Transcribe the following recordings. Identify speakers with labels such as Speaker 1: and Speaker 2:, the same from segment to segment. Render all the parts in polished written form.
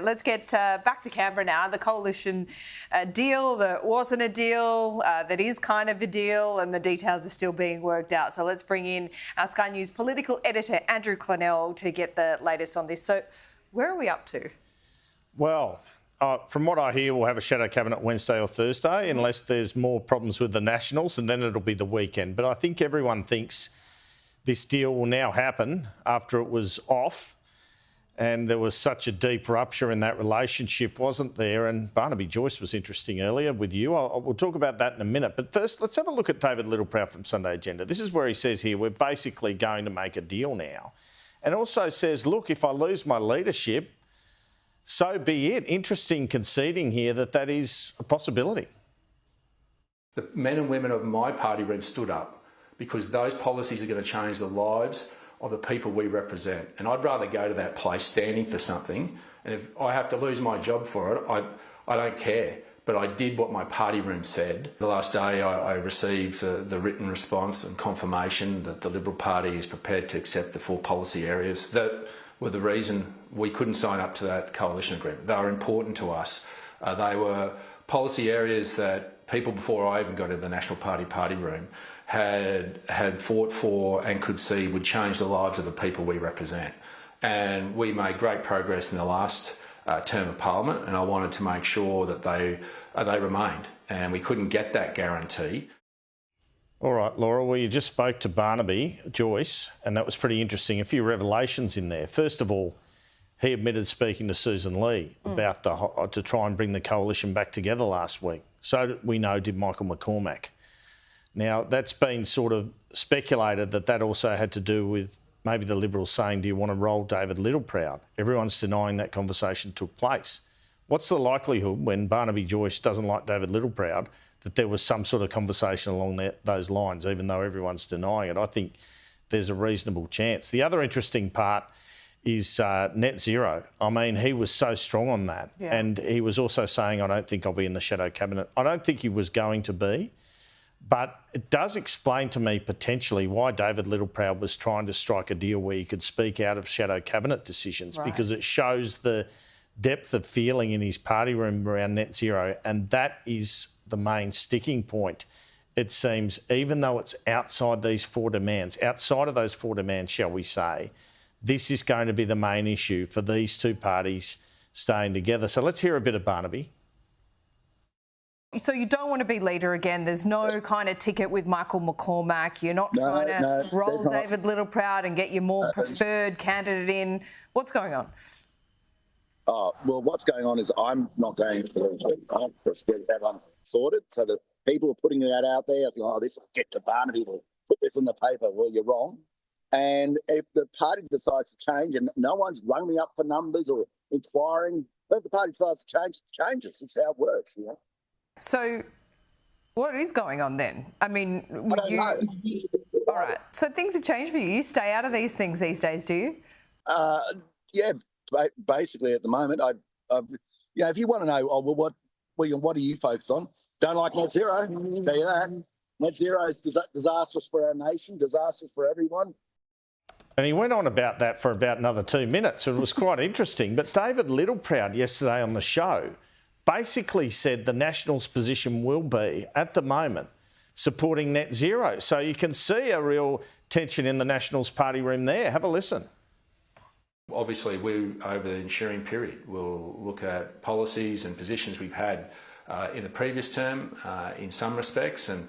Speaker 1: Let's get back to Canberra now. The coalition deal that wasn't a deal, that is kind of a deal, and the details are still being worked out. So let's bring in our Sky News political editor, Andrew Clennell, to get the latest on this. So where are we up to?
Speaker 2: Well, from what I hear, we'll have a shadow cabinet Wednesday or Thursday, unless there's more problems with the Nationals, and then it'll be the weekend. But I think everyone thinks this deal will now happen after it was off. And there was such a deep rupture in that relationship, wasn't there? And Barnaby Joyce was interesting earlier with you. We'll talk about that in a minute. But first, let's have a look at David Littleproud from Sunday Agenda. This is where he says here, we're basically going to make a deal now. And also says, look, if I lose my leadership, so be it. Interesting conceding here that is a possibility.
Speaker 3: The men and women of my party room stood up because those policies are going to change the lives of the people we represent. And I'd rather go to that place standing for something. And if I have to lose my job for it, I don't care. But I did what my party room said. The last day I received the written response and confirmation that the Liberal Party is prepared to accept the 4 policy areas that were the reason we couldn't sign up to that coalition agreement. They were important to us. They were policy areas that people before I even got into the National Party room had fought for and could see would change the lives of the people we represent. And we made great progress in the last term of Parliament, and I wanted to make sure that they remained, and we couldn't get that guarantee.
Speaker 2: All right, Laura, well, you just spoke to Barnaby Joyce, and that was pretty interesting. A few revelations in there. First of all, he admitted speaking to Sussan Ley about to try and bring the coalition back together last week. So we know did Michael McCormack. Now, that's been sort of speculated that also had to do with maybe the Liberals saying, do you want to roll David Littleproud? Everyone's denying that conversation took place. What's the likelihood when Barnaby Joyce doesn't like David Littleproud that there was some sort of conversation along those lines, even though everyone's denying it? I think there's a reasonable chance. The other interesting part is net zero. I mean, he was so strong on that. Yeah. And he was also saying, I don't think I'll be in the shadow cabinet. I don't think he was going to be. But it does explain to me potentially why David Littleproud was trying to strike a deal where he could speak out of shadow cabinet decisions, because it shows the depth of feeling in his party room around net zero, and that is the main sticking point. It seems, even though it's outside these 4 demands, outside of those 4 demands, shall we say, this is going to be the main issue for these 2 parties staying together. So let's hear a bit of Barnaby.
Speaker 1: So you don't want to be leader again. There's no kind of ticket with Michael McCormack. You're not trying to roll David Littleproud and get your more preferred candidate in. What's going on?
Speaker 4: Oh, well, what's going on is I'm not going to just get that one sorted. So the people are putting that out there. I think, this will get to Barnaby. We'll put this in the paper. Well, you're wrong. And if the party decides to change, and no one's rung me up for numbers or inquiring, but if the party decides to change, it changes. It's how it works, you know.
Speaker 1: So what is going on then? I mean,
Speaker 4: I don't know.
Speaker 1: All right. So things have changed for you. You stay out of these things these days, do you?
Speaker 4: Yeah, basically at the moment. If you want to know, what are you focused on? Don't like net zero, tell you that. Net zero is disastrous for our nation, disastrous for everyone.
Speaker 2: And he went on about that for about another 2 minutes. It was quite interesting. But David Littleproud yesterday on the show basically said the Nationals' position will be, at the moment, supporting net zero. So you can see a real tension in the Nationals' party room there. Have a listen.
Speaker 3: Obviously, we, over the ensuing period, will look at policies and positions we've had in the previous term in some respects, and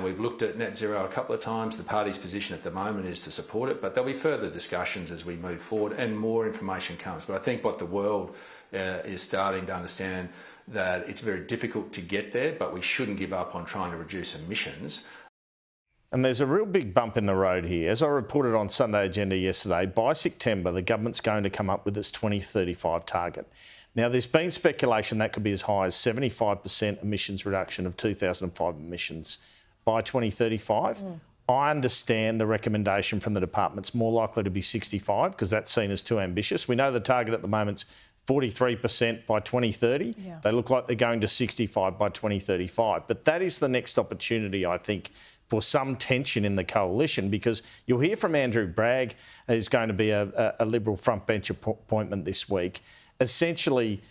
Speaker 3: we've looked at net zero a couple of times. The party's position at the moment is to support it, but there'll be further discussions as we move forward and more information comes. But I think what the world is starting to understand that it's very difficult to get there, but we shouldn't give up on trying to reduce emissions.
Speaker 2: And there's a real big bump in the road here. As I reported on Sunday Agenda yesterday, by September, the government's going to come up with its 2035 target. Now, there's been speculation that could be as high as 75% emissions reduction of 2005 emissions by 2035. I understand the recommendation from the department's more likely to be 65 because that's seen as too ambitious. We know the target at the moment's 43% by 2030. Yeah. They look like they're going to 65 by 2035. But that is the next opportunity, I think, for some tension in the coalition, because you'll hear from Andrew Bragg, who's going to be a Liberal frontbench appointment this week. essentially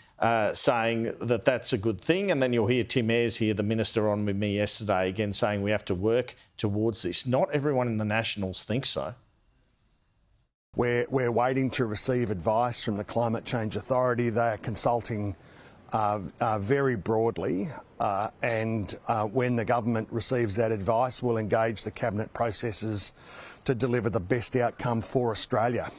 Speaker 2: saying that that's a good thing. And then you'll hear Tim Ayres here, the minister, on with me yesterday again saying we have to work towards this. Not everyone in the Nationals thinks so.
Speaker 5: We're waiting to receive advice from the Climate Change Authority. They are consulting very broadly, and when the government receives that advice, we'll engage the cabinet processes to deliver the best outcome for Australia.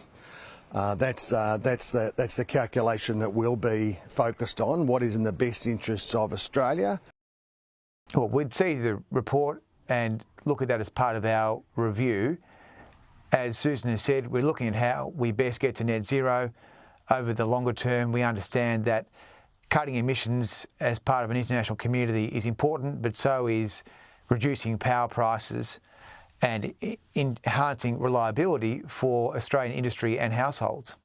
Speaker 5: That's the calculation that we'll be focused on. What is in the best interests of Australia?
Speaker 6: Well, we'd see the report and look at that as part of our review. As Sussan has said, we're looking at how we best get to net zero over the longer term. We understand that cutting emissions as part of an international community is important, but so is reducing power prices and enhancing reliability for Australian industry and households.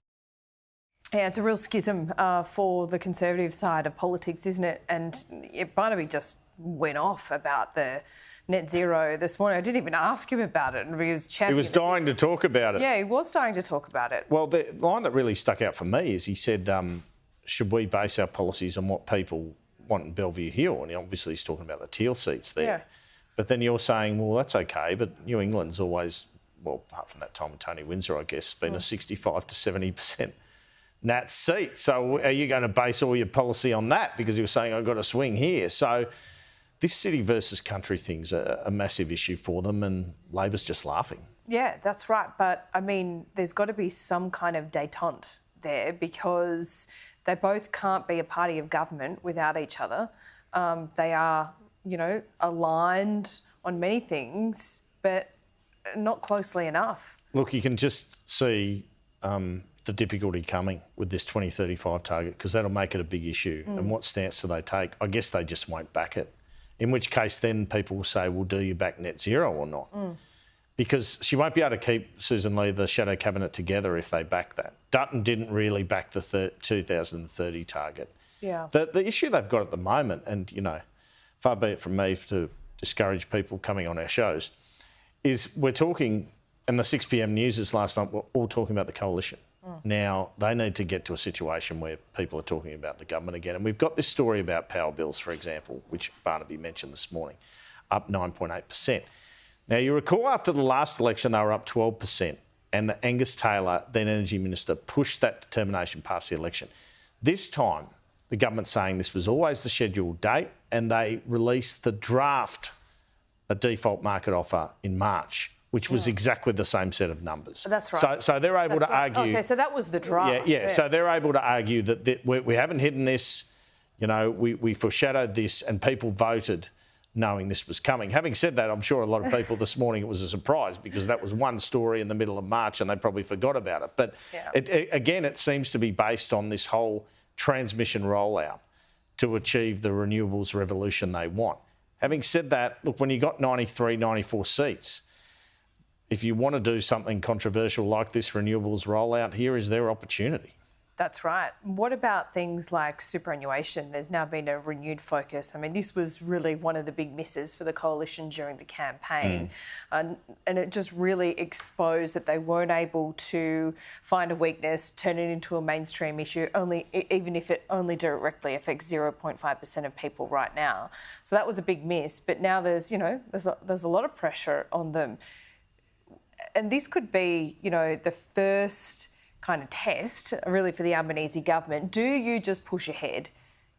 Speaker 1: Yeah, it's a real schism for the Conservative side of politics, isn't it? And Barnaby just went off about the net zero this morning. I didn't even ask him about it, and he was championing.
Speaker 2: He was dying to talk about it.
Speaker 1: Yeah, he was dying to talk about it.
Speaker 2: Well, the line that really stuck out for me is he said, should we base our policies on what people want in Bellevue Hill? And obviously he's talking about the teal seats there. Yeah. But then you're saying, well, that's okay, but New England's always, well, apart from that time with Tony Windsor, I guess, been a 65 to 70% Nat seat. So are you going to base all your policy on that? Because he was saying, I've got to swing here. So this city versus country thing's a massive issue for them, and Labor's just laughing. Yeah,
Speaker 1: that's right. But, I mean, there's got to be some kind of détente there, because they both can't be a party of government without each other. They are, aligned on many things, but not closely enough.
Speaker 2: Look, you can just see the difficulty coming with this 2035 target, because that'll make it a big issue. And what stance do they take? I guess they just won't back it. In which case then people will say, well, do you back net zero or not? Because she won't be able to keep, Sussan Ley, the shadow cabinet together if they back that. Dutton didn't really back the 2030 target.
Speaker 1: Yeah.
Speaker 2: The issue they've got at the moment, and, far be it from me to discourage people coming on our shows, is we're talking, and the 6 p.m. news last night were all talking about the coalition. Now, they need to get to a situation where people are talking about the government again. And we've got this story about power bills, for example, which Barnaby mentioned this morning, up 9.8%. Now, you recall after the last election, they were up 12%, and the Angus Taylor, then Energy Minister, pushed that determination past the election. This time, the government's saying this was always the scheduled date, and they released the draft, a default market offer, in March, which was exactly the same set of numbers.
Speaker 1: That's right.
Speaker 2: So they're able to argue...
Speaker 1: Okay, so that was the draft.
Speaker 2: Yeah. So they're able to argue that we haven't hidden this, we foreshadowed this, and people voted knowing this was coming. Having said that, I'm sure a lot of people this morning, it was a surprise, because that was one story in the middle of March and they probably forgot about it. But again, it seems to be based on this whole transmission rollout to achieve the renewables revolution they want. Having said that, look, when you got 93, 94 seats, if you want to do something controversial like this renewables rollout, here is their opportunity.
Speaker 1: That's right. What about things like superannuation? There's now been a renewed focus. I mean, this was really one of the big misses for the coalition during the campaign. And it just really exposed that they weren't able to find a weakness, turn it into a mainstream issue, even if it only directly affects 0.5% of people right now. So that was a big miss. But now there's a lot of pressure on them. And this could be, the first kind of test, really, for the Albanese government. Do you just push ahead?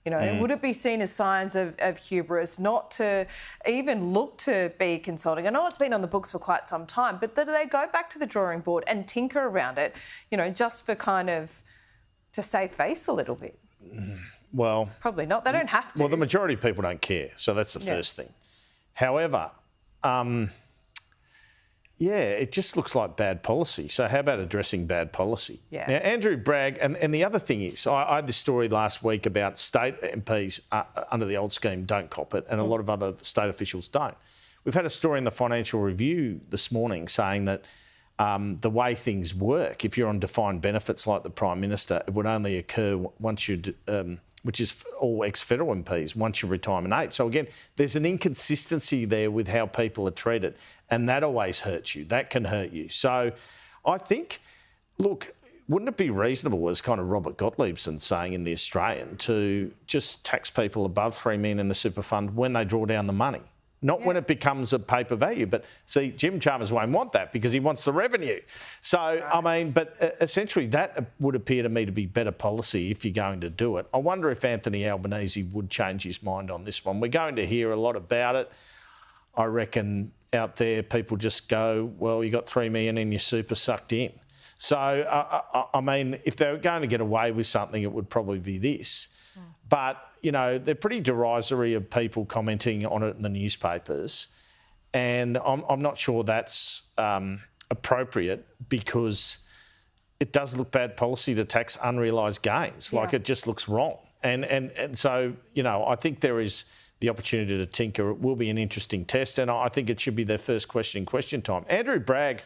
Speaker 1: Would it be seen as signs of hubris not to even look to be consulting? I know it's been on the books for quite some time, but do they go back to the drawing board and tinker around it, just for kind of to save face a little bit?
Speaker 2: Well... Probably
Speaker 1: not. They don't have to.
Speaker 2: Well, the majority of people don't care, so that's the first thing. However... it just looks like bad policy. So how about addressing bad policy?
Speaker 1: Yeah.
Speaker 2: Now, Andrew Bragg, and the other thing is, I had this story last week about state MPs under the old scheme don't cop it, and a lot of other state officials don't. We've had a story in the Financial Review this morning saying that the way things work, if you're on defined benefits like the Prime Minister, it would only occur once you... which is all ex-federal MPs, once your retirement age. So again, there's an inconsistency there with how people are treated, and that always hurts you. That can hurt you. So I think, look, wouldn't it be reasonable, as kind of Robert Gottlieb's saying in The Australian, to just tax people above $3 million in the super fund when they draw down the money? Not when it becomes a paper value. But see, Jim Chalmers won't want that because he wants the revenue. So, I mean, but essentially that would appear to me to be better policy if you're going to do it. I wonder if Anthony Albanese would change his mind on this one. We're going to hear a lot about it. I reckon out there people just go, well, you got $3 million in your super sucked in. So, I mean, if they were going to get away with something, it would probably be this. But, you know, they're pretty derisory of people commenting on it in the newspapers. And I'm not sure that's appropriate because it does look bad policy to tax unrealised gains. Like, it just looks wrong. And so, you know, I think there is the opportunity to tinker. It will be an interesting test. And I think it should be their first question in question time. Andrew Bragg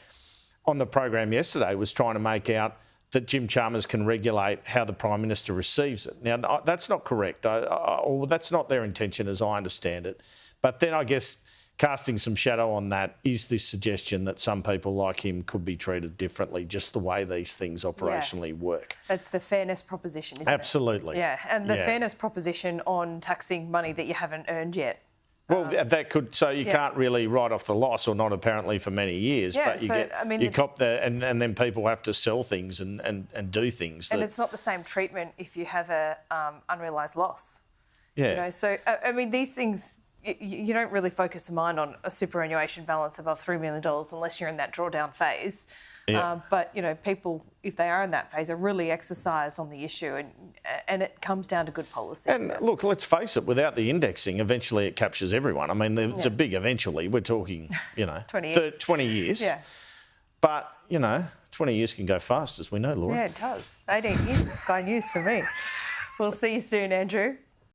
Speaker 2: on the program yesterday was trying to make out that Jim Chalmers can regulate how the Prime Minister receives it. Now, that's not correct, or that's not their intention as I understand it. But then I guess casting some shadow on that is this suggestion that some people like him could be treated differently, just the way these things operationally work.
Speaker 1: That's the fairness proposition, isn't it?
Speaker 2: Absolutely.
Speaker 1: Yeah, and the fairness proposition on taxing money that you haven't earned yet.
Speaker 2: Well, that could, so you can't really write off the loss, or not apparently for many years, but you you cop the, and then people have to sell things and do things.
Speaker 1: And it's not the same treatment if you have a unrealised loss.
Speaker 2: Yeah.
Speaker 1: You know, so, I mean, these things, you don't really focus the mind on a superannuation balance above $3 million unless you're in that drawdown phase. Yeah. But, you know, people, if they are in that phase, are really exercised on the issue, and it comes down to good policy.
Speaker 2: And look, let's face it, without the indexing, eventually it captures everyone. I mean, it's a big eventually. We're talking, you know, 20 years.
Speaker 1: Yeah.
Speaker 2: But, you know, 20 years can go fast, as we know, Laura.
Speaker 1: Yeah, it does. 18 years is Sky News for me. We'll see you soon, Andrew.